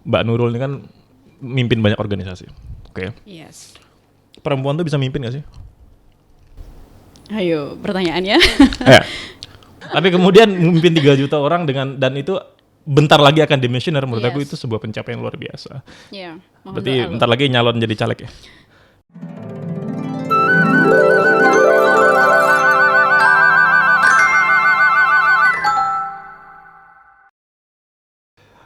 Mbak Nurul ini kan mimpin banyak organisasi. Oke. Yes. Perempuan tuh bisa mimpin gak sih? Ayo, pertanyaannya. Tapi kemudian memimpin 3 juta orang dan itu bentar lagi akan demissioner, menurut aku itu sebuah pencapaian luar biasa. Iya. Berarti bentar lagi nyalon jadi caleg ya?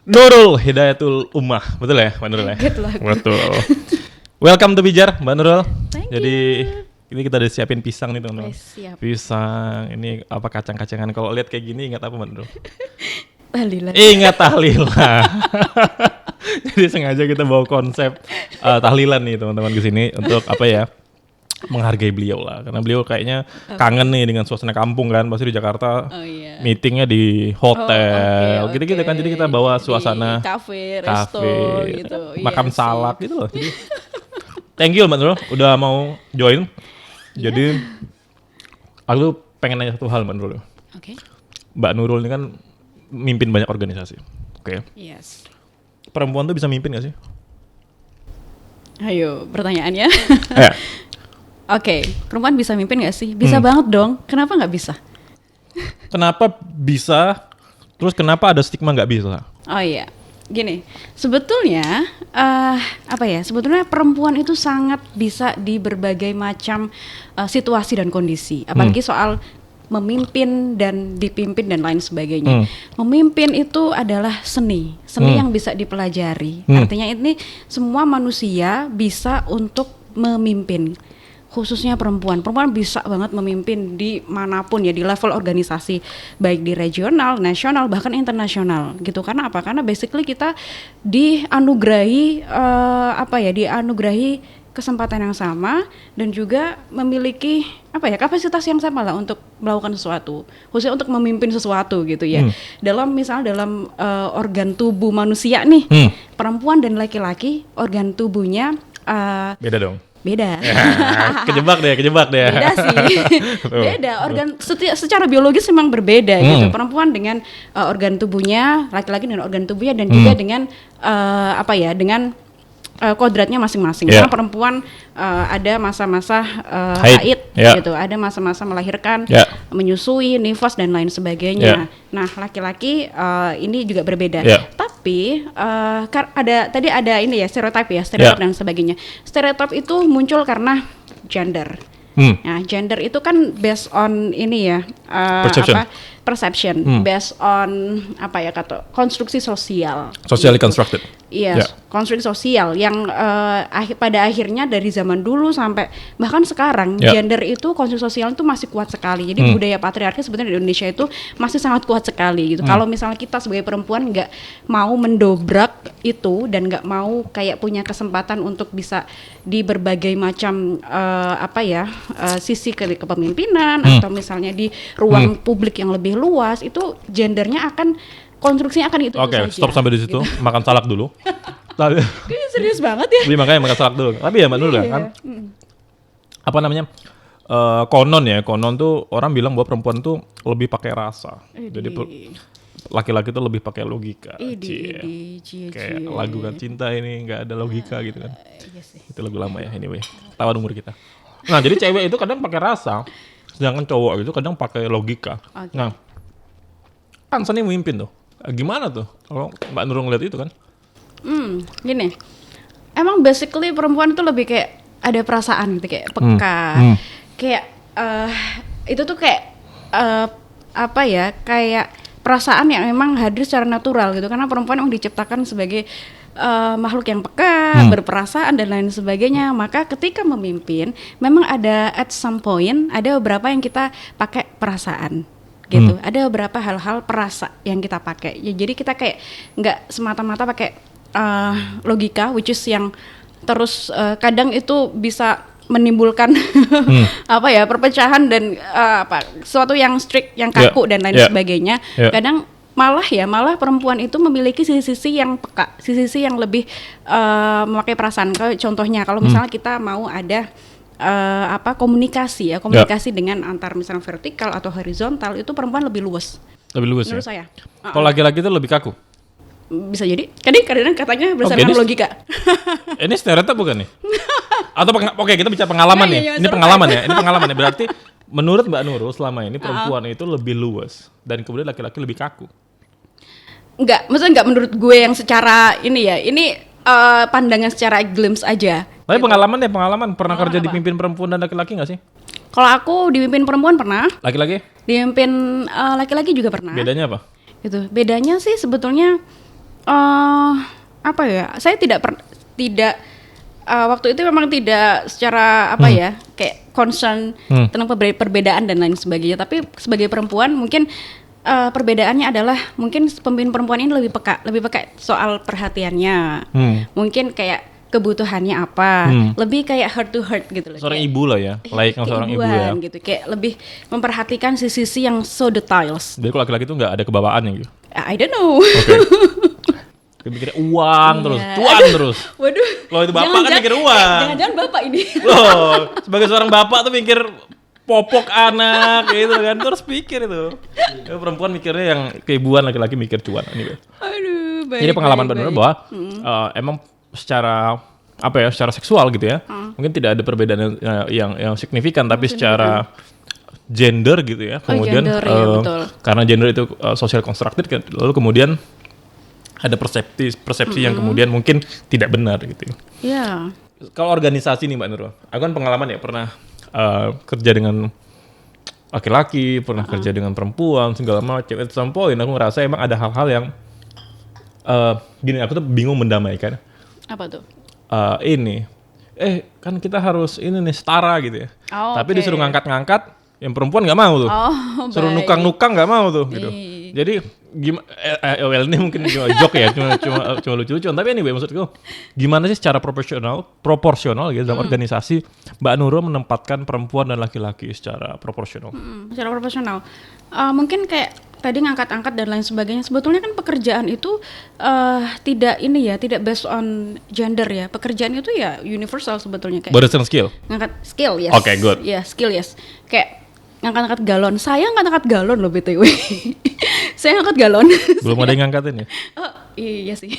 Nurul Hidayatul Ummah, betul ya Mbak Nurul ya? Betul. Welcome to Bijar Mbak Nurul. Jadi ini kita udah siapin pisang nih teman-teman. Siap. Pisang, ini apa kacang-kacangan. Kalau lihat kayak gini ingat apa Mbak Nurul? Tahlilan. Ingat tahlilan. Jadi sengaja kita bawa konsep tahlilan nih teman-teman ke sini untuk apa ya? Menghargai beliau lah, karena beliau kayaknya kangen nih dengan suasana kampung kan, pasti di Jakarta meetingnya di hotel, gitu-gitu kan, jadi kita bawa suasana di kafe, resto gitu, makan salak gitu loh. Jadi, thank you Mbak Nurul udah mau join. Jadi aku pengen nanya satu hal Mbak Nurul. Mbak Nurul ini kan mimpin banyak organisasi, Yes. Perempuan tuh bisa mimpin gak sih? Ayo, pertanyaannya. Oke, perempuan bisa mimpin gak sih? Bisa banget dong. Kenapa nggak bisa? Kenapa bisa? Terus kenapa ada stigma nggak bisa? Oh iya, gini. Sebetulnya Sebetulnya perempuan itu sangat bisa di berbagai macam situasi dan kondisi. Apalagi soal memimpin dan dipimpin dan lain sebagainya. Memimpin itu adalah seni yang bisa dipelajari. Artinya ini semua manusia bisa untuk memimpin. Khususnya perempuan bisa banget memimpin di manapun ya, di level organisasi, baik di regional, nasional, bahkan internasional gitu. Karena apa? Karena basically kita dianugerahi dianugerahi kesempatan yang sama dan juga memiliki kapasitas yang sama lah untuk melakukan sesuatu, khususnya untuk memimpin sesuatu gitu ya. Dalam organ tubuh manusia nih, perempuan dan laki-laki organ tubuhnya beda dong. Beda. Kejebak deh. Beda sih. Beda. Organ secara biologis memang berbeda gitu. Perempuan dengan organ tubuhnya, laki-laki dengan organ tubuhnya dan juga dengan dengan kodratnya masing-masing. Karena perempuan ada masa-masa haid gitu, ada masa-masa melahirkan, menyusui, nifas dan lain sebagainya. Nah, laki-laki ini juga berbeda. Tapi ada ini ya, stereotip dan sebagainya. Stereotip itu muncul karena gender. Nah, gender itu kan based on ini ya, perception, based on konstruksi sosial. Socially constructed. Yes, konstruksi sosial yang pada akhirnya dari zaman dulu sampai bahkan sekarang gender itu konstruksi sosial itu masih kuat sekali. Jadi budaya patriarki sebenarnya di Indonesia itu masih sangat kuat sekali gitu. Kalau misalnya kita sebagai perempuan nggak mau mendobrak itu dan nggak mau kayak punya kesempatan untuk bisa di berbagai macam sisi kepemimpinan atau misalnya di ruang publik yang lebih luas, itu gendernya konstruksinya akan itu saja. Oke, stop sampai di situ. Gitu. Makan salak dulu. Ini serius banget ya. Jadi makanya makan salak dulu. Tapi ya Mbak Nurul kan, konon tuh orang bilang bahwa perempuan tuh lebih pakai rasa. Jadi laki-laki tuh lebih pakai logika. Kayak lagu kan cinta ini nggak ada logika gitu kan. Itu lagu lama ya, anyway. Tawan umur kita. Nah, jadi cewek itu kadang pakai rasa, sedangkan cowok itu kadang pakai logika. Nah, kan seni memimpin tuh. Gimana tuh kalau Mbak Nurul ngeliat itu kan? Gini, emang basically perempuan itu lebih kayak ada perasaan gitu, kayak peka, kayak itu tuh kayak kayak perasaan yang memang hadir secara natural gitu, karena perempuan memang diciptakan sebagai makhluk yang peka, berperasaan dan lain sebagainya. Maka ketika memimpin, memang ada at some point ada beberapa yang kita pakai perasaan. Gitu. Ada beberapa hal-hal perasa yang kita pakai. Ya, jadi kita kayak nggak semata-mata pakai logika, which is yang terus kadang itu bisa menimbulkan perpecahan dan sesuatu yang strict, yang kaku dan lain sebagainya. Kadang malah perempuan itu memiliki sisi-sisi yang peka, sisi-sisi yang lebih memakai perasaan. Contohnya kalau misalnya kita mau ada komunikasi dengan antar misalnya vertikal atau horizontal, itu perempuan lebih luas. Lebih luas menurut ya? saya. Kalau laki-laki itu lebih kaku? Bisa jadi. Kadang katanya berdasarkan logika. Ini stereotip bukan nih? Atau oke, kita bicara pengalaman nih. Ini pengalaman ya. Ini pengalaman ya. Berarti menurut Mbak Nurul selama ini perempuan itu lebih luas dan kemudian laki-laki lebih kaku. Maksudnya enggak menurut gue yang secara ini ya. Ini pandangan secara glimpse aja. Tapi gitu. Pengalaman pernah kerja dipimpin perempuan dan laki-laki nggak sih? Kalau aku dipimpin perempuan pernah. Laki-laki? Dipimpin laki-laki juga pernah. Bedanya apa? Itu bedanya sih sebetulnya apa ya? Saya tidak waktu itu memang tidak secara apa ya, kayak concern tentang perbedaan dan lain sebagainya. Tapi sebagai perempuan mungkin perbedaannya adalah mungkin pemimpin perempuan ini lebih peka soal perhatiannya. Mungkin kayak kebutuhannya apa, lebih kayak heart to heart gitu loh. Seorang ibu lah ya, layaknya seorang ibu ya. Gitu, kayak lebih memperhatikan sisi-sisi yang so details. Jadi kalau laki-laki itu nggak ada kebawaannya gitu? I don't know. Okay. Mikirnya uang terus, cuan terus. Waduh. Loh itu bapak kan mikir uang. Jangan-jangan bapak ini. Loh, sebagai seorang bapak tuh mikir popok anak gitu kan, terus pikir itu. Perempuan mikirnya yang keibuan, laki-laki mikir cuan gitu. Aduh, baik. Jadi pengalaman benar bahwa emang secara secara seksual gitu ya. Mungkin tidak ada perbedaan yang signifikan, tapi secara gender gitu ya. Kemudian gender, ya, betul. Karena gender itu social constructed, lalu kemudian ada persepsi yang kemudian mungkin tidak benar gitu. Iya. Kalau organisasi nih Mbak Nurul, aku kan pengalaman ya pernah kerja dengan laki-laki, pernah kerja dengan perempuan, segala macam. At some point aku ngerasa emang ada hal-hal yang gini, aku tuh bingung mendamaikan. Apa tuh? Kan kita harus ini nih setara gitu ya. Tapi disuruh ngangkat-ngangkat, yang perempuan nggak mau tuh. Suruh nukang-nukang nggak mau tuh gitu. Jadi gimana? Ini mungkin cuma joke ya, cuma lucu-lucuan. Tapi anyway, maksudku gimana sih secara proporsional gitu dalam organisasi Mbak Nurul menempatkan perempuan dan laki-laki secara proporsional? Secara proporsional, mungkin kayak tadi ngangkat-angkat dan lain sebagainya. Sebetulnya kan pekerjaan itu tidak based on gender ya. Pekerjaan itu ya universal sebetulnya kayak. Berdasarkan skill. Ngangkat skill, yes. Okay, good. Ya, skill, yes. Kayak ngangkat-ngangkat galon. Saya ngangkat-ngangkat galon loh BTW. Saya ngangkat galon. Belum ada yang ngangkatin ya? Oh, iya sih.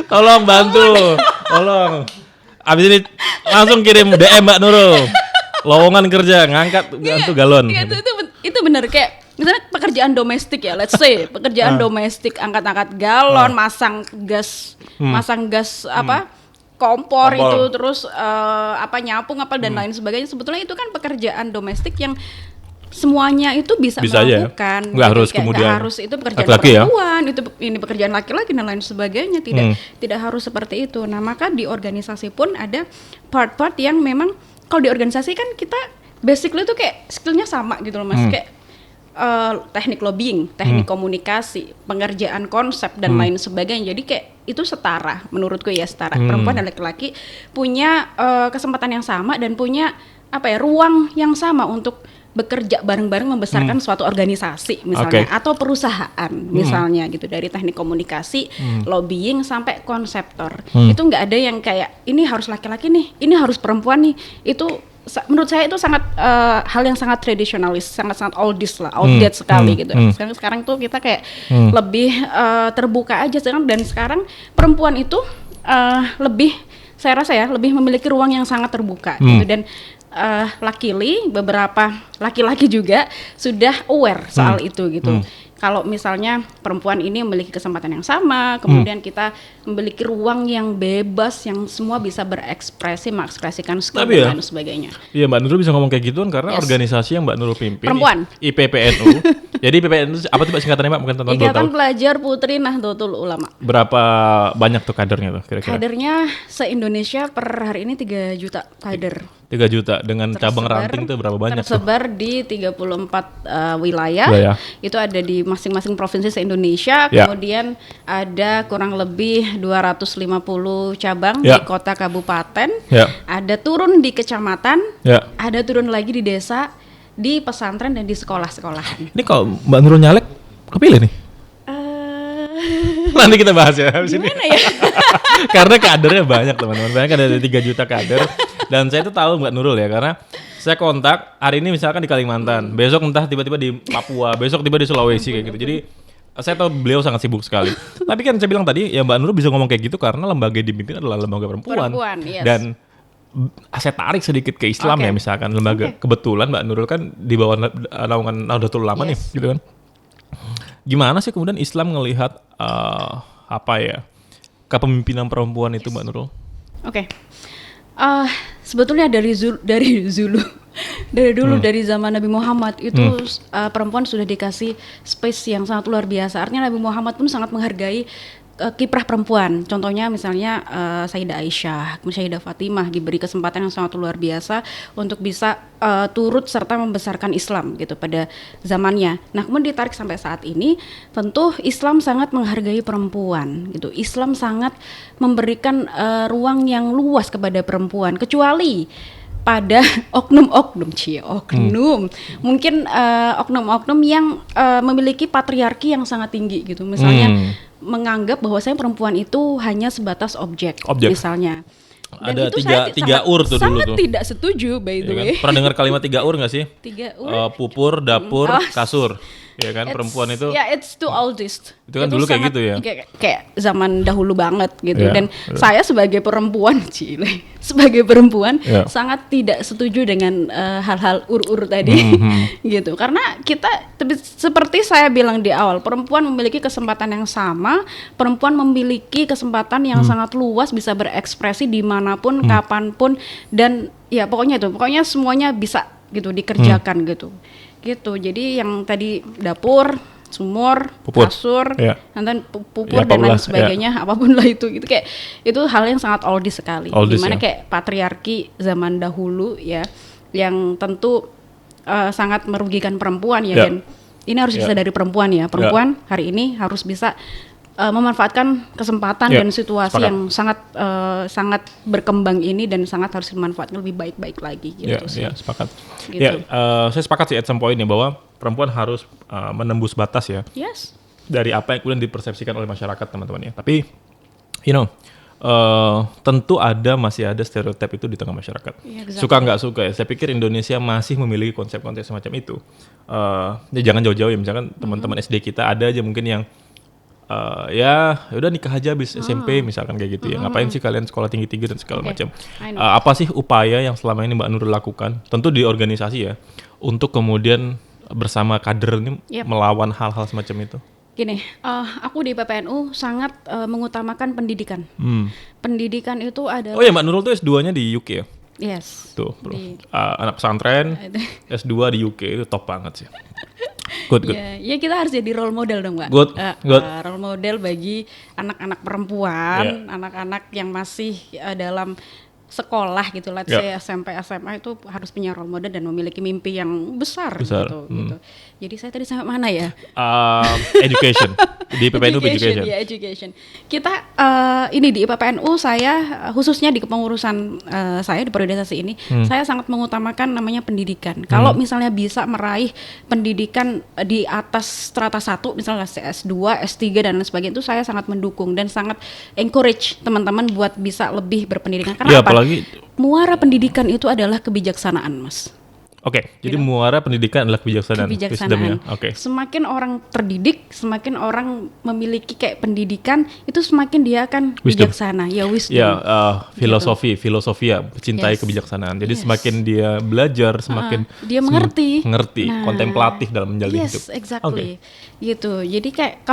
Tolong bantu. Tolong. Abis ini langsung kirim DM Mbak Nurul. Lowongan kerja ngangkat galon. Iya, itu benar kayak misalnya pekerjaan domestik ya, let's say pekerjaan domestik, angkat-angkat galon, masang gas kompor itu, terus nyapu ngapel dan lain sebagainya. Sebetulnya itu kan pekerjaan domestik yang semuanya itu bisa melakukan. Nggak harus kemudian. Nggak harus itu pekerjaan laki-laki perempuan, ya? Ini pekerjaan laki-laki dan lain sebagainya. Tidak harus seperti itu. Nah, maka di organisasi pun ada part-part yang memang kalau di organisasi kan kita basically tuh kayak skillnya sama gitu loh Mas. Kayak teknik lobbying, teknik komunikasi, pengerjaan konsep dan lain sebagainya. Jadi kayak itu setara, menurutku ya setara. Perempuan dan laki-laki punya kesempatan yang sama dan punya ruang yang sama untuk bekerja bareng-bareng membesarkan suatu organisasi misalnya, atau perusahaan misalnya gitu, dari teknik komunikasi, lobbying sampai konseptor. Itu nggak ada yang kayak ini harus laki-laki nih, ini harus perempuan nih. Itu menurut saya itu sangat hal yang sangat tradisionalis, sangat oldies lah, outdated sekali gitu. Sekarang tuh kita kayak lebih terbuka aja dan sekarang perempuan itu lebih, saya rasa ya, lebih memiliki ruang yang sangat terbuka gitu. Dan beberapa laki-laki juga sudah aware soal itu gitu. Kalau misalnya perempuan ini memiliki kesempatan yang sama, kemudian kita memiliki ruang yang bebas, yang semua bisa berekspresi, mengekspresikan skill dan sebagainya. Iya, Mbak Nurul bisa ngomong kayak gituan karena organisasi yang Mbak Nurul pimpin, perempuan. IPPNU. Jadi IPPNU apa tuh Mbak singkatannya Mbak? Mungkin teman-teman Ikatan Pelajar Putri Nahdlatul Ulama. Berapa banyak tuh kadernya tuh kira-kira? Kadernya se-Indonesia per hari ini 3 juta kader. 3 juta dengan cabang ranting tuh berapa banyak? Tersebar di 34 wilayah. Itu ada di masing-masing provinsi se-Indonesia. Kemudian ada kurang lebih 250 cabang di kota kabupaten. Ada turun di kecamatan. Ada turun lagi di desa, di pesantren dan di sekolah-sekolah. Ini kalau Mbak Nurul nyalek kepilih nih? Nanti kita bahas ya habis ini. Ya? Karena kadernya banyak teman-teman. Banyak ada 3 juta kader. Dan saya tuh tahu Mbak Nurul ya, karena saya kontak hari ini misalkan di Kalimantan, besok entah tiba-tiba di Papua, besok tiba di Sulawesi kayak gitu. Jadi Saya tahu beliau sangat sibuk sekali. Tapi kan saya bilang tadi, ya Mbak Nurul bisa ngomong kayak gitu karena lembaga yang dipimpin adalah lembaga perempuan. Yes. Dan saya tarik sedikit ke Islam ya, misalkan lembaga kebetulan Mbak Nurul kan di bawah naungan Nahdlatul Ulama nih, gitu kan. Gimana sih kemudian Islam ngelihat kepemimpinan perempuan itu, Mbak Nurul? Sebetulnya dari dulu dari zaman Nabi Muhammad itu perempuan sudah dikasih space yang sangat luar biasa. Artinya Nabi Muhammad pun sangat menghargai kiprah perempuan. Contohnya misalnya Sayyidah Aisyah, Sayyidah Fatimah diberi kesempatan yang sangat luar biasa untuk bisa turut serta membesarkan Islam gitu pada zamannya. Nah, kemudian ditarik sampai saat ini, tentu Islam sangat menghargai perempuan gitu. Islam sangat memberikan ruang yang luas kepada perempuan, kecuali pada oknum-oknum mungkin oknum-oknum yang memiliki patriarki yang sangat tinggi gitu, misalnya menganggap bahwasanya perempuan itu hanya sebatas objek. Misalnya. Dan ada tiga ur tuh dulu tuh. Sangat tidak setuju by the way. Kan? Pernah dengar kalimat 3 ur nggak sih? 3 ur. Pupur, dapur, kasur. Ya kan, perempuan itu. Ya, it's too oldest. Itu kan dulu kayak gitu ya. Kayak zaman dahulu banget gitu. Dan saya sebagai perempuan, sangat tidak setuju dengan hal-hal ur-ur tadi, gitu. Karena kita seperti saya bilang di awal, perempuan memiliki kesempatan yang sama, perempuan memiliki kesempatan yang sangat luas bisa berekspresi dimanapun, kapanpun, dan ya pokoknya semuanya bisa gitu dikerjakan gitu. Jadi yang tadi dapur, sumur, kasur, nanti pupur dan lain sebagainya, apapun lah itu gitu, kayak itu hal yang sangat oldies sekali. Dimana kayak patriarki zaman dahulu ya, yang tentu sangat merugikan perempuan ya, dan ini harus bisa dari perempuan ya. Perempuan hari ini harus bisa memanfaatkan kesempatan dan situasi yang sangat berkembang ini, dan sangat harus dimanfaatkan lebih baik-baik lagi gitu sih. Sepakat. Gitu. Saya sepakat sih at some point ya, bahwa perempuan harus menembus batas ya. Dari apa yang kemudian dipersepsikan oleh masyarakat, teman-teman ya. Tapi tentu masih ada stereotip itu di tengah masyarakat. Suka nggak suka ya. Saya pikir Indonesia masih memiliki konsep-konsep semacam itu. Jangan jauh-jauh ya, misalkan teman-teman SD kita ada aja mungkin yang ya udah nikah aja habis SMP misalkan kayak gitu ya. Ngapain sih kalian sekolah tinggi-tinggi dan segala macam. Apa sih upaya yang selama ini Mbak Nurul lakukan? Tentu di organisasi ya, untuk kemudian bersama kader ini melawan hal-hal semacam itu. Gini, aku di PPNU sangat mengutamakan pendidikan. Pendidikan itu adalah. Oh ya, Mbak Nurul tuh S2-nya di UK ya? Yes. Tuh, anak pesantren, S2 di UK itu top banget sih. Good. Ya kita harus jadi role model dong, Mbak. Good. Role model bagi anak-anak perempuan, anak-anak yang masih dalam sekolah gitu, let's say SMP, SMA itu harus punya role model dan memiliki mimpi yang besar. Gitu. Jadi saya tadi sampai mana ya? Education. Di PPNU Education. Ya, education. Kita ini di PPNU saya khususnya di kepengurusan saya di priorisasi ini, saya sangat mengutamakan namanya pendidikan. Kalau misalnya bisa meraih pendidikan di atas strata 1, misalnya S2, S3 dan lain sebagainya, itu saya sangat mendukung dan sangat encourage teman-teman buat bisa lebih berpendidikan. Karena apa? Muara pendidikan itu adalah kebijaksanaan, Mas. Jadi muara pendidikan adalah kebijaksanaan. Semakin orang terdidik, semakin orang memiliki kayak pendidikan, itu semakin dia akan bijaksana. Ya, wisdom. Filosofi ya, cintai kebijaksanaan. Jadi semakin dia belajar, semakin dia mengerti, kontemplatif dalam menjalani hidup. Exactly. Gitu. Jadi kayak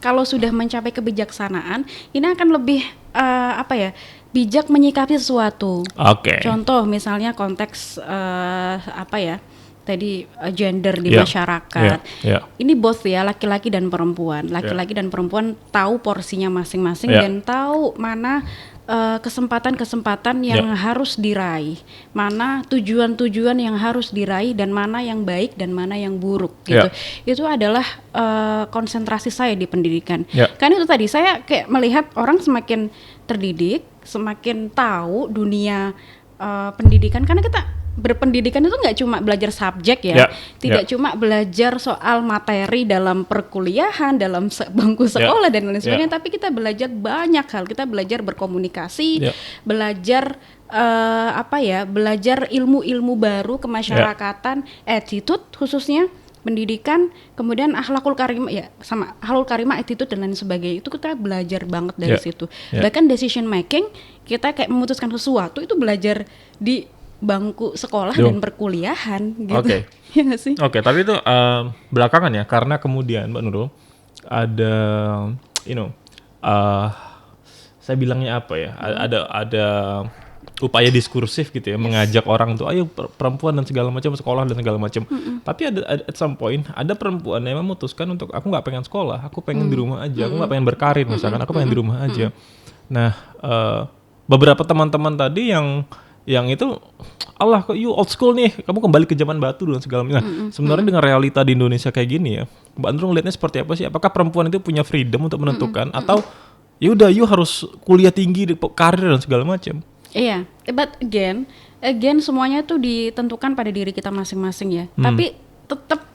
kalau sudah mencapai kebijaksanaan, ini akan lebih bijak menyikapi sesuatu. Contoh misalnya konteks gender di masyarakat. Ini both ya, laki-laki dan perempuan. Laki-laki dan perempuan tahu porsinya masing-masing dan tahu mana kesempatan-kesempatan yang harus diraih, mana tujuan-tujuan yang harus diraih, dan mana yang baik dan mana yang buruk gitu. Itu adalah konsentrasi saya di pendidikan. Kan itu tadi saya kayak melihat orang semakin terdidik, semakin tahu dunia pendidikan, karena kita berpendidikan itu nggak cuma belajar subjek tidak cuma belajar soal materi dalam perkuliahan, dalam bangku sekolah dan lain sebagainya, tapi kita belajar banyak hal. Kita belajar berkomunikasi, belajar belajar ilmu-ilmu baru kemasyarakatan, attitude khususnya, pendidikan, kemudian akhlakul karimah ya, sama akhlakul karimah, attitude dan lain sebagainya. Itu kita belajar banget dari situ. Bahkan decision making, kita kayak memutuskan sesuatu itu belajar di bangku sekolah dan perkuliahan gitu. Ya nggak sih? Tapi itu belakangan ya, karena kemudian Mbak Nurul ada saya bilangnya apa ya, ada upaya diskursif gitu ya, mengajak orang tuh ayo perempuan dan segala macam sekolah dan segala macam. Tapi ada at some point ada perempuan yang memutuskan untuk aku nggak pengen sekolah, aku pengen di rumah aja, aku nggak pengen berkarir misalkan, aku pengen di rumah aja. Nah beberapa teman-teman tadi yang itu Allah kok you old school nih, kamu kembali ke zaman batu dan segala macam. Nah, sebenarnya dengan realita di Indonesia kayak gini ya, Mbak Nurul ngelihatnya seperti apa sih? Apakah perempuan itu punya freedom untuk menentukan atau ya udah you harus kuliah tinggi, karir dan segala macam? Iya, but again semuanya tuh ditentukan pada diri kita masing-masing ya. Tapi tetap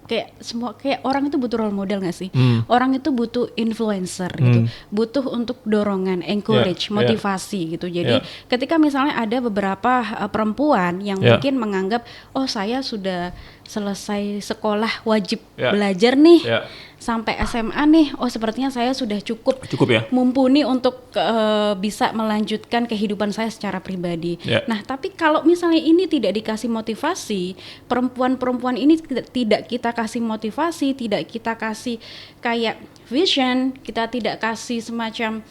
kayak orang itu butuh role model nggak sih? Orang itu butuh influencer gitu, butuh untuk dorongan, encourage, motivasi gitu. Jadi ketika misalnya ada beberapa perempuan yang mungkin menganggap, oh saya sudah selesai sekolah wajib belajar nih. Sampai SMA nih, oh sepertinya saya sudah cukup ya? Mumpuni untuk bisa melanjutkan kehidupan saya secara pribadi. Nah, tapi kalau misalnya ini tidak dikasih motivasi, perempuan-perempuan ini tidak kita kasih motivasi, tidak kita kasih kayak vision, kita tidak kasih semacam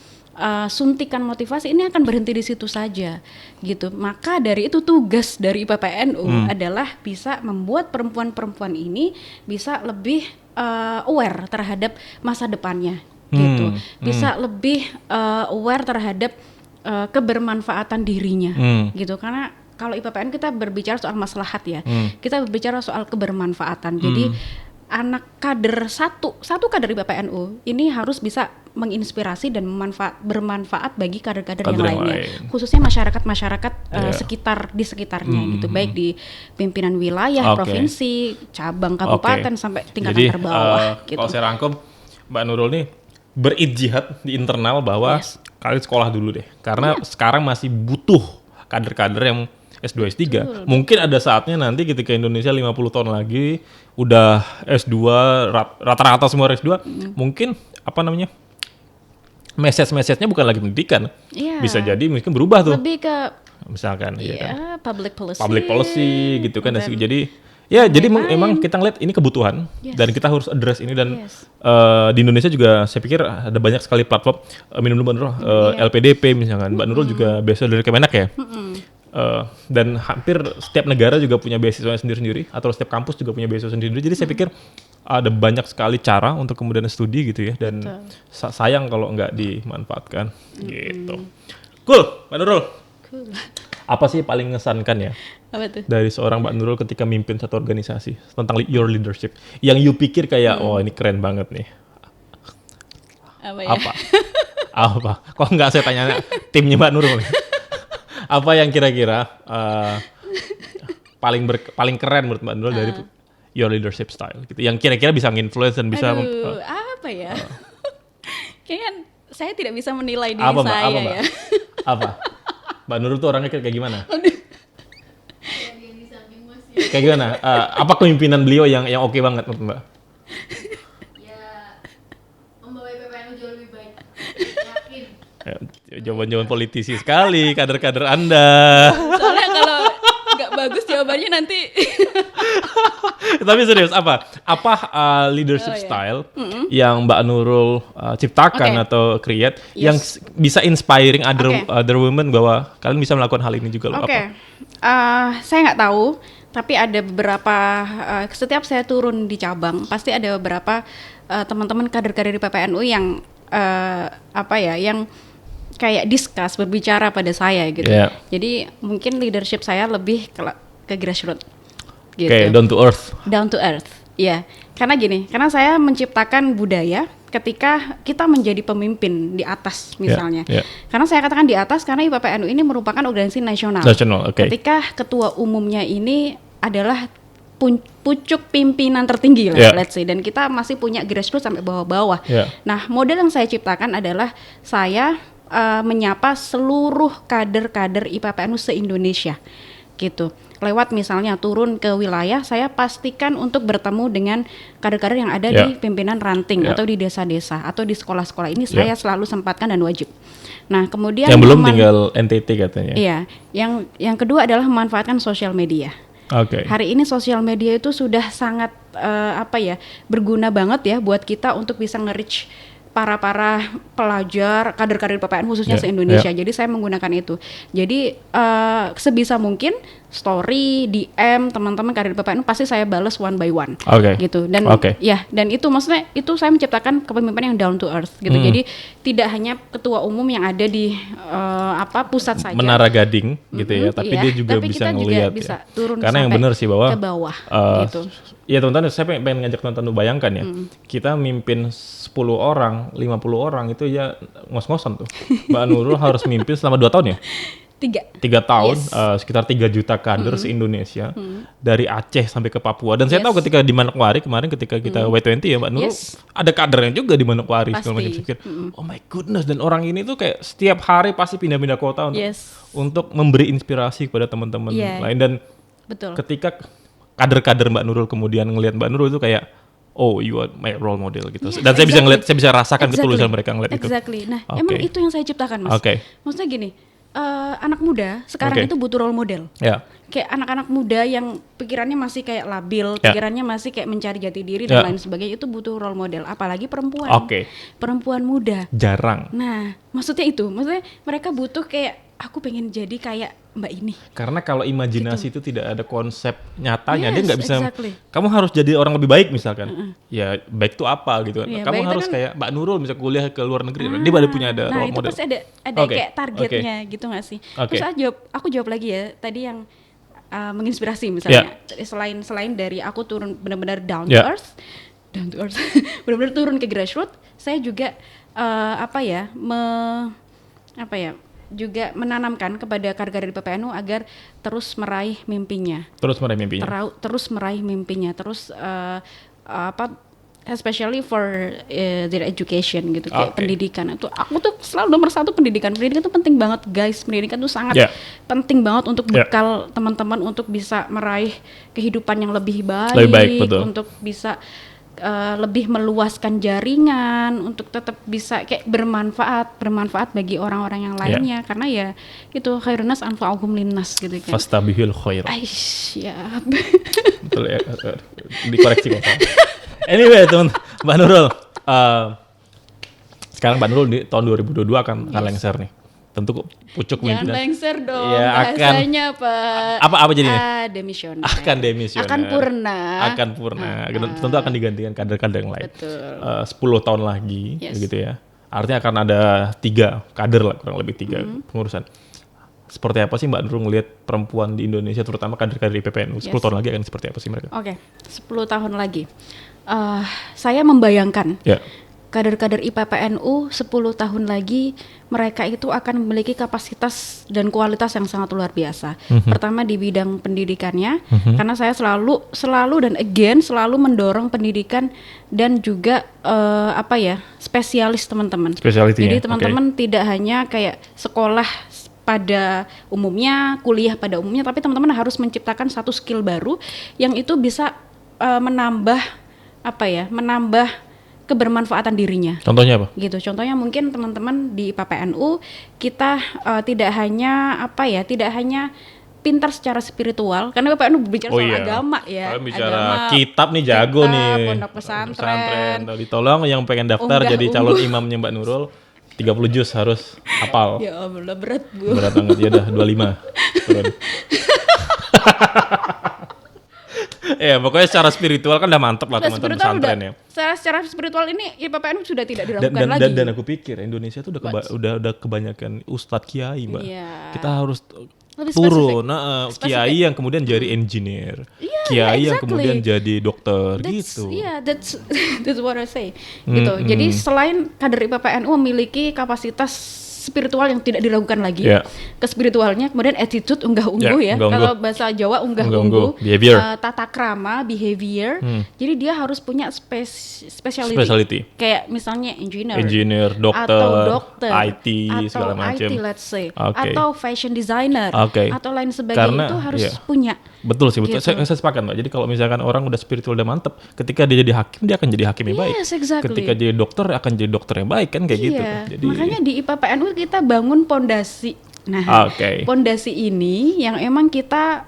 suntikan motivasi, ini akan berhenti di situ saja gitu. Maka dari itu tugas dari IPPNU adalah bisa membuat perempuan-perempuan ini bisa lebih aware terhadap masa depannya gitu, bisa lebih aware terhadap kebermanfaatan dirinya gitu. Karena kalau IPPN kita berbicara soal maslahat ya, kita berbicara soal kebermanfaatan. Jadi anak kader satu kader IPPNU ini harus bisa menginspirasi dan bermanfaat bagi kader-kader yang lainnya, khususnya masyarakat di sekitarnya gitu, baik di pimpinan wilayah, provinsi, cabang, kabupaten sampai tingkatan terbawah. Gitu. Kalau saya rangkum, Mbak Nurul nih berijtihad di internal bahwa kalian sekolah dulu deh, karena sekarang masih butuh kader-kader yang S2, S3. Betul. Mungkin ada saatnya nanti ketika Indonesia 50 tahun lagi udah S2, rata-rata semua S2, mungkin message-nya bukan lagi pendidikan. Bisa jadi mungkin berubah tuh. Lebih ke misalkan public policy gitu kan. Jadi jadi memang kita ngeliat ini kebutuhan dan kita harus address ini dan di Indonesia juga saya pikir ada banyak sekali platform minum dulu Mbak Nurul, LPDP misalkan. Mbak Nurul juga beasiswa dari Kemenak ya. Dan hampir setiap negara juga punya beasiswa sendiri-sendiri atau setiap kampus juga punya beasiswa sendiri. Jadi saya pikir ada banyak sekali cara untuk kemudian studi gitu ya, dan sayang kalau nggak dimanfaatkan gitu. Cool, Mbak Nurul. Cool. Apa sih paling mengesankan ya dari seorang Mbak Nurul ketika mimpin satu organisasi tentang your leadership yang you pikir kayak oh ini keren banget nih? Apa? Kok nggak saya tanya timnya Mbak Nurul? Apa yang kira-kira paling keren menurut Mbak Nurul dari your leadership style gitu, yang kira-kira bisa nge-influence dan bisa apa ya? Kayaknya saya tidak bisa menilai diri saya. Apa? Mbak Nurul tuh orangnya kayak gimana? Kayak gimana? Apa kepemimpinan beliau yang oke banget menurut Mbak? Ya, membawa IPPNU jauh lebih baik. Yakin. Jawaban-jawaban politisi sekali, kader-kader Anda. Soalnya kalau nggak bagus jawabannya nanti. Tapi serius, apa leadership style yang Mbak Nurul ciptakan atau create yang bisa inspiring other women bahwa kalian bisa melakukan hal ini juga loh? Saya nggak tahu, tapi ada beberapa setiap saya turun di cabang pasti ada beberapa teman-teman kader-kader di PPNU yang yang kayak discuss, berbicara pada saya gitu. Jadi mungkin leadership saya lebih ke grassroots gitu. Down to earth. Ya, karena saya menciptakan budaya ketika kita menjadi pemimpin di atas misalnya. Karena saya katakan di atas karena IPPNU ini merupakan organisasi nasional. Ketika ketua umumnya ini adalah pucuk pimpinan tertinggi lah, let's say, dan kita masih punya grassroots sampai bawah-bawah. Nah, model yang saya ciptakan adalah saya menyapa seluruh kader-kader IPPNU se-Indonesia gitu. lewat misalnya turun ke wilayah, saya pastikan untuk bertemu dengan kader-kader yang ada di pimpinan ranting atau di desa-desa atau di sekolah-sekolah. Ini saya selalu sempatkan dan wajib. Nah, kemudian yang belum tinggal NTT katanya. Iya, yang kedua adalah memanfaatkan sosial media. Hari ini sosial media itu sudah sangat berguna banget ya buat kita untuk bisa nge-reach para pelajar, kader-kader PPN khususnya se-Indonesia. Jadi saya menggunakan itu. Jadi sebisa mungkin story, DM teman-teman kader PPN pasti saya balas one by one. Gitu. Dan dan itu maksudnya itu saya menciptakan kepemimpinan yang down to earth gitu. Jadi tidak hanya ketua umum yang ada di pusat saja. Menara Gading gitu ya, tapi dia juga bisa ngelihat ya. Turun karena yang benar sih bahwa ke bawah gitu. Ya teman-teman, saya pengen ngajak teman-teman bayangkan ya. Kita mimpin 10 orang, 50 orang itu ya ngos-ngosan tuh. Mbak Nurul harus mimpin selama 2 tahun ya? 3 tahun, sekitar 3 juta kader se-Indonesia, dari Aceh sampai ke Papua. Dan saya tahu ketika di Manokwari kemarin ketika kita Y20 ya Mbak Nurul, ada kadernya juga di Manokwari. Segala macam. Saya pikir, oh my goodness, dan orang ini tuh kayak setiap hari pasti pindah-pindah kota untuk memberi inspirasi kepada teman-teman lain. Dan ketika kader-kader Mbak Nurul kemudian ngelihat Mbak Nurul itu kayak, oh, you are my role model gitu. Dan saya bisa ngeliat, saya bisa rasakan ketulusan mereka ngeliat itu. Nah, emang itu yang saya ciptakan, Mas. Maksudnya gini, anak muda sekarang itu butuh role model. Kayak anak-anak muda yang pikirannya masih kayak labil, pikirannya masih kayak mencari jati diri dan lain sebagainya, itu butuh role model. Apalagi perempuan. Perempuan muda. Jarang. Nah, maksudnya mereka butuh kayak, aku pengen jadi kayak Mbak ini. Karena kalau imajinasi itu tidak ada konsep nyatanya, dia nggak bisa. Kamu harus jadi orang lebih baik misalkan. Ya baik itu apa gitu kan? Kamu harus kayak Mbak Nurul bisa kuliah ke luar negeri. Dia pada punya ada role model. Nah itu pasti ada kayak targetnya gitu nggak sih? Terus aku jawab lagi ya tadi yang menginspirasi misalnya. Selain dari aku turun benar-benar down to earth, benar-benar turun ke grassroots, saya juga juga menanamkan kepada kader-kader di PPNU agar terus meraih mimpinya. Terus meraih mimpinya. Especially for their education gitu, kayak pendidikan. Itu aku tuh selalu nomor 1 pendidikan. Pendidikan tuh penting banget, guys. Pendidikan tuh sangat penting banget untuk bekal teman-teman untuk bisa meraih kehidupan yang lebih baik untuk bisa lebih meluaskan jaringan, untuk tetap bisa kayak bermanfaat bagi orang-orang yang lainnya, karena ya itu khairun nas anfa'uhum linnas gitu kan. Fastabihul khair. Siap. Betul ya, dikoreksi kok. Anyway, teman Mbak Nurul, sekarang Mbak Nurul di tahun 2022 akan lengser nih. Tentu pucuk pimpinan. Jangan lengser dong, bahasanya Pak. Apa jadinya? Demisioner. Akan demisioner. Akan purna. Tentu akan digantikan kader-kader yang lain. Betul. 10 tahun lagi, gitu ya. Artinya akan ada 3 kader lah, kurang lebih 3 pengurusan. Seperti apa sih Mbak Nurul ngelihat perempuan di Indonesia, terutama kader-kader di PPNU? 10 tahun lagi akan seperti apa sih mereka? 10 tahun lagi. Saya membayangkan kader-kader IPPNU 10 tahun lagi mereka itu akan memiliki kapasitas dan kualitas yang sangat luar biasa. Pertama di bidang pendidikannya, karena saya selalu dan selalu mendorong pendidikan dan juga spesialis teman-teman. Jadi teman-teman tidak hanya kayak sekolah pada umumnya, kuliah pada umumnya, tapi teman-teman harus menciptakan satu skill baru yang itu bisa menambah kebermanfaatan dirinya. Contohnya apa? Gitu. Contohnya mungkin teman-teman di PPNU kita tidak hanya pintar secara spiritual, karena PPNU berbicara soal agama ya. Bicara kitab nih jago nih. Pondok pesantren. Tolong yang pengen daftar jadi calon imamnya Mbak Nurul, 30 juz harus hafal. Ya Allah, berat Bu. Berat banget, ya dah 25. Ya pokoknya secara spiritual kan udah mantep lah teman-teman pesantren ya. Secara spiritual ini PPNU sudah tidak diragukan lagi. Dan aku pikir Indonesia tuh udah kebanyakan ustadz kiai Mbak. Kita harus turun, kiai yang kemudian jadi engineer, kiai yang kemudian jadi dokter gitu. That's what I say. Gitu. Jadi selain kader IPPNU memiliki kapasitas spiritual yang tidak diragukan lagi, kespiritualnya, kemudian attitude unggah-ungguh kalau bahasa Jawa unggah-ungguh, tata krama, behavior. Jadi dia harus punya specialty. Kayak misalnya engineer, dokter, IT, segala macam, let's say, atau fashion designer, atau lain sebagainya. Itu harus punya. Betul sih, betul. Gitu. Saya sepakat Mbak. Jadi kalau misalkan orang udah spiritual udah mantep, ketika dia jadi hakim, dia akan jadi hakim yang baik. Exactly. Ketika jadi dokter, akan jadi dokter yang baik kan kayak gitu. Jadi, makanya di IPA PNU kita bangun pondasi. Nah, pondasi ini yang emang kita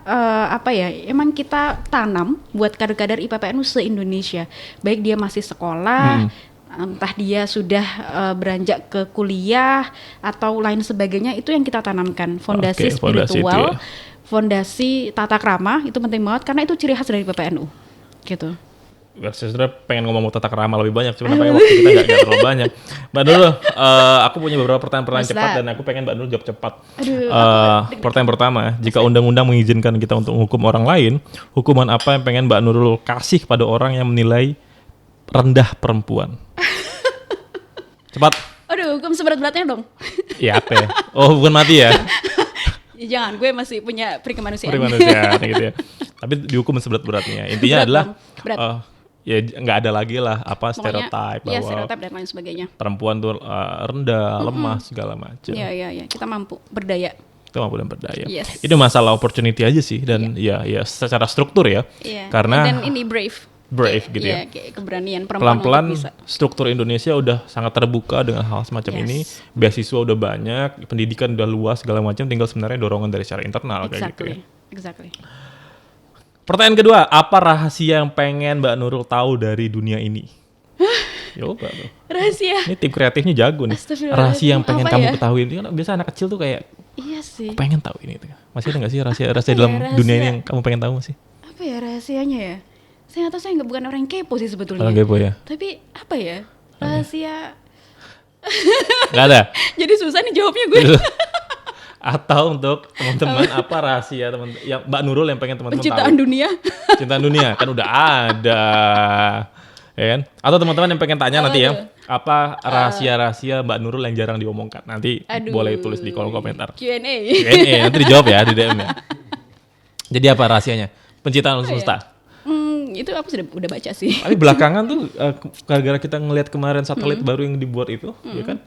emang kita tanam buat kader-kader IPA PNU se-Indonesia. Baik dia masih sekolah, entah dia sudah beranjak ke kuliah atau lain sebagainya, itu yang kita tanamkan. Fondasi spiritual, fondasi tata krama itu penting banget karena itu ciri khas dari PPNU. Gitu. Saya sebenarnya pengen ngomong tata krama lebih banyak, cuma nampaknya waktu kita nggak terlalu banyak. Mbak Nurul, aku punya beberapa pertanyaan cepat dan aku pengen Mbak Nurul jawab cepat. Pertanyaan pertama, jika undang-undang mengizinkan kita untuk menghukum orang lain, hukuman apa yang pengen Mbak Nurul kasih pada orang yang menilai rendah perempuan? Cepat. Aduh, hukum seberat-beratnya dong. Iya apa ya? Oh, bukan mati ya? Ya, jangan, gue masih punya peri kemanusiaan. Peri kemanusiaan gitu ya. Tapi dihukum seberat-beratnya. Intinya adalah ya nggak ada lagi lah stereotip bahwa stereotip dan lain sebagainya. Perempuan tuh rendah, lemah segala macam. Iya, kita mampu berdaya. Kita mampu dan berdaya. Yes. Itu masalah opportunity aja sih dan ya secara struktur ya. Karena dan ini brave gitu ya. Kayak keberanian perempuan pelan-pelan untuk bisa. Struktur Indonesia udah sangat terbuka dengan hal semacam ini. Beasiswa udah banyak, pendidikan udah luas segala macam, tinggal sebenarnya dorongan dari secara internal kayak gitu ya. Exactly. Pertanyaan kedua, apa rahasia yang pengen Mbak Nurul tahu dari dunia ini? Coba tuh. Rahasia. Ini tim kreatifnya jago nih. Rahasia yang pengen kamu ketahui. Kan biasa anak kecil tuh kayak, iya sih. Pengen tahu ini. Masih ada nggak sih rahasia dalam dunia ini yang kamu pengen tahu sih? Apa ya rahasianya ya? Saya nggak tahu, saya bukan orang yang kepo sih sebetulnya. Orang kepo ya. Tapi apa ya rahasia? Nggak ada. Jadi susah nih jawabnya gue. Atau untuk teman-teman apa rahasia teman yang Mbak Nurul yang pengen teman-teman tahu? Penciptaan dunia kan udah ada, ya kan? Atau teman-teman yang pengen tanya nanti ya, apa rahasia-rahasia Mbak Nurul yang jarang diomongkan? Nanti boleh tulis di kolom komentar. Q&A nanti dijawab ya di DM ya. Jadi apa rahasianya? Penciptaan semesta. Itu aku udah baca sih. Tapi belakangan tuh gara-gara kita ngelihat kemarin satelit baru yang dibuat itu, ya kan?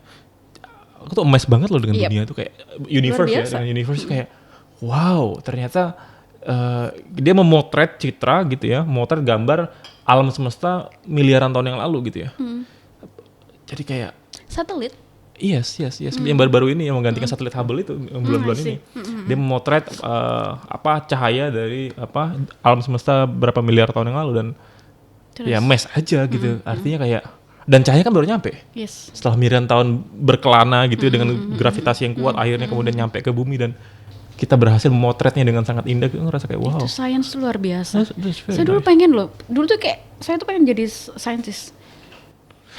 Aku tuh amazed banget loh dengan dunia itu kayak universe ya, dengan universe kayak wow, ternyata dia memotret citra gitu ya, memotret gambar alam semesta miliaran tahun yang lalu gitu ya. Jadi kayak satelit. Yes. Yang baru-baru ini yang menggantikan satelit Hubble itu yang bulan-bulan ini. Dia memotret cahaya dari alam semesta berapa miliar tahun yang lalu dan ya amazed aja gitu. Artinya kayak dan cahaya kan baru nyampe. Yes. Setelah miliaran tahun berkelana gitu dengan gravitasi yang kuat, akhirnya kemudian nyampe ke bumi dan kita berhasil memotretnya dengan sangat indah. Gue ngerasa kayak wow. Itu sains luar biasa. Saya dulu pengen loh. Dulu tuh kayak saya tuh pengen jadi saintis.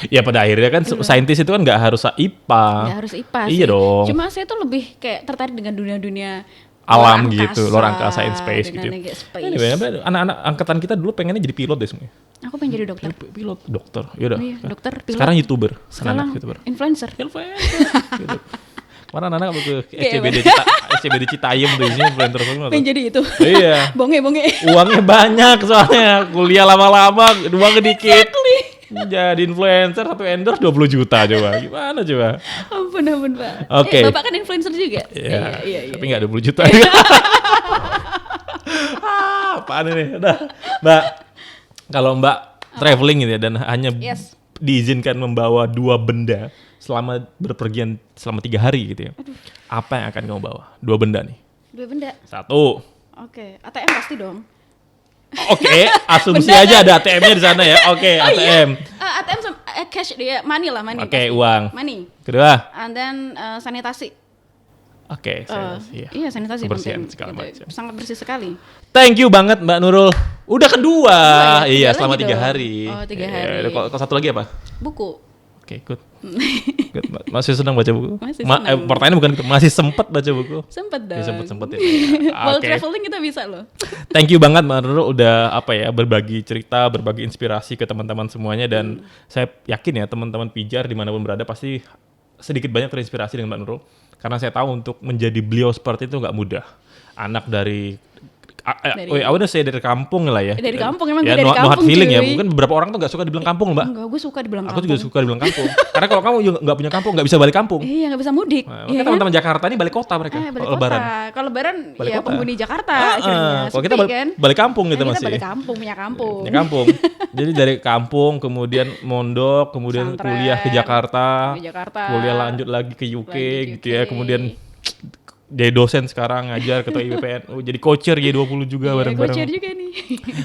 Ya pada akhirnya kan saintis itu kan nggak harus IPA. Nggak harus IPA sih. Iya dong. Cuma saya tuh lebih kayak tertarik dengan dunia-dunia alam gitu, luar angkasa, in space gitu. Space. Anak-anak angkatan kita dulu pengennya jadi pilot deh semuanya. Aku pengen jadi dokter. Pilot, dokter. Yaudah. Iya, dokter, pilot. Sekarang YouTuber. Sekarang YouTuber. Influencer. gitu. Kemarin anak ke SCBD Citayam tuh isinya influencer semua. Pengen jadi itu. Iya. Bonge. Uangnya banyak soalnya. Kuliah lama-lama, uangnya dikit. Jadi influencer, satu endorse 20 juta coba. Gimana coba? Ampun Pak. Oke. Bapak kan influencer juga? Iya. Tapi nggak 20 juta. Apaan ini? Udah. Mbak, kalau Mbak traveling gitu ya dan hanya diizinkan membawa 2 benda selama berpergian selama 3 hari gitu ya. Apa yang akan kamu bawa? 2 benda nih. 2 benda? 1. Oke, ATM pasti dong. Oke, asumsi aja ada ATM-nya di sana ya. Oke, ATM. Iya. ATM sama cash dia, money. Oke, uang. Money. Kedua. And then sanitasi. Oke, iya sanitasi kebersihan penting. segala macam. Sangat bersih sekali. Thank you banget Mbak Nurul. Udah kedua. Iya, selama 3 dong. hari. Oh, 3 hari. Kalau satu lagi apa? Buku. Oke, good. Masih senang baca buku? Masih senang. Pertanyaan bukan masih sempat baca buku? Sempet dong. Ya, sempet ya. While traveling kita bisa loh. Thank you banget Mbak Nurul udah berbagi cerita, berbagi inspirasi ke teman-teman semuanya dan saya yakin ya teman-teman pijar dimanapun berada pasti sedikit banyak terinspirasi dengan Mbak Nurul karena saya tahu untuk menjadi beliau seperti itu nggak mudah. Anak dari I wanna say dari kampung lah ya. Dari kampung, emang ya, gue dari kampung. No hard feeling ya. cuy. Mungkin beberapa orang tuh gak suka dibilang kampung, Mbak. Enggak, gue suka dibilang Aku kampung. juga suka dibilang kampung. Karena kalau kamu juga gak punya kampung, gak bisa balik kampung. Iya, gak bisa mudik. Nah, Iya makanya teman-teman Jakarta ini balik kota mereka. balik Kalau kota. lebaran. Kalau lebaran Balik ya kota. penghuni Jakarta akhirnya. Kalau kita Sepi, kan? balik kampung gitu Nah, masih. kita balik kampung, punya kampung. Punya kampung. Jadi dari kampung kemudian mondok, kemudian Pesantren, kuliah ke Jakarta. ke Jakarta. Kuliah lanjut lagi ke UK Lanjut gitu ya. UK. Kemudian jadi dosen sekarang ngajar ketua IBPN. Jadi coacher Y20 juga Iya, bareng-bareng. Gocir juga nih.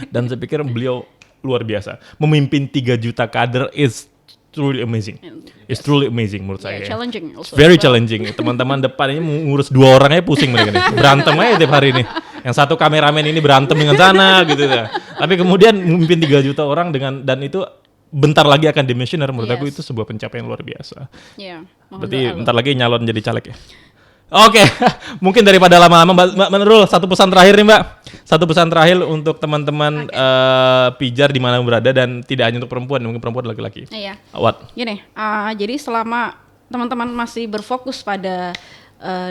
Dan saya pikir beliau luar biasa. Memimpin 3 juta kader is truly amazing. It's truly amazing menurut saya. Challenging also. Very challenging. Teman-teman depan ini ngurus 2 orang aja pusing mereka nih. Berantem aja tiap hari ini. Yang satu kameramen ini berantem dengan sana gitu ya. Tapi kemudian memimpin 3 juta orang dan itu bentar lagi akan demissioner. Menurut aku itu sebuah pencapaian luar biasa. Iya. Berarti bentar lagi nyalon jadi caleg ya. Oke, mungkin daripada lama-lama Mbak Nurul, satu pesan terakhir nih Mbak. Satu pesan terakhir untuk teman-teman pijar di mana berada dan tidak hanya untuk perempuan, mungkin perempuan laki-laki. Iya. What? Gini, jadi selama teman-teman masih berfokus pada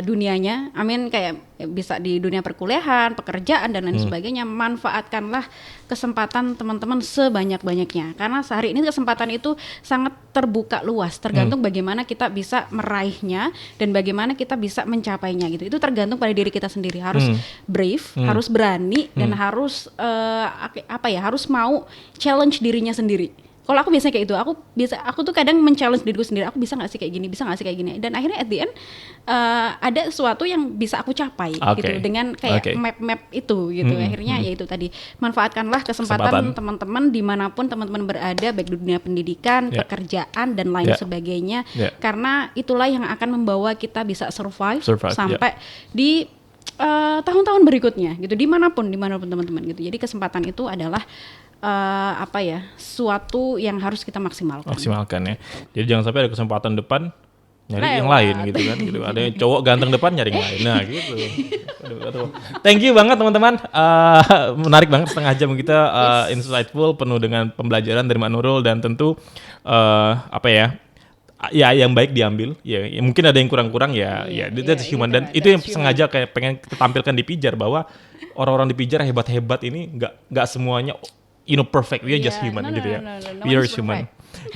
dunianya, kayak bisa di dunia perkuliahan, pekerjaan dan lain sebagainya, manfaatkanlah kesempatan teman-teman sebanyak-banyaknya. Karena sehari ini kesempatan itu sangat terbuka luas, tergantung bagaimana kita bisa meraihnya dan bagaimana kita bisa mencapainya gitu. Itu tergantung pada diri kita sendiri. Harus brave, harus berani dan harus harus mau challenge dirinya sendiri. Kalau aku biasanya kayak itu, aku tuh kadang men-challenge diriku sendiri, aku bisa nggak sih kayak gini, bisa nggak sih kayak gini, dan akhirnya at the end ada sesuatu yang bisa aku capai gitu dengan kayak map itu gitu. Akhirnya ya itu tadi, manfaatkanlah kesempatan teman-teman dimanapun teman-teman berada, baik di dunia pendidikan, pekerjaan dan lain sebagainya, karena itulah yang akan membawa kita bisa survive sampai di tahun-tahun berikutnya gitu, dimanapun teman-teman gitu. Jadi kesempatan itu adalah suatu yang harus kita maksimalkan ya. Jadi jangan sampai ada kesempatan depan nyari yang lain gitu kan gitu. Ada cowok ganteng depan nyari yang lain. Nah gitu. Aduh. Thank you banget teman-teman. Menarik banget setengah jam kita insightful, penuh dengan pembelajaran dari Mbak Nurul, dan tentu ya yang baik diambil ya mungkin ada yang kurang-kurang ya that's human, dan itu yang sengaja kayak pengen kita tampilkan di Pijar, bahwa orang-orang di Pijar hebat-hebat ini nggak semuanya perfect, we are just human gitu ya. We are human.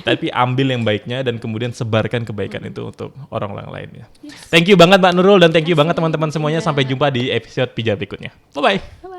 Tapi ambil yang baiknya dan kemudian sebarkan kebaikan itu untuk orang-orang lainnya. Thank you banget Mbak Nurul, dan thank you banget teman-teman semuanya. Sampai jumpa di episode Pijar berikutnya. Bye-bye.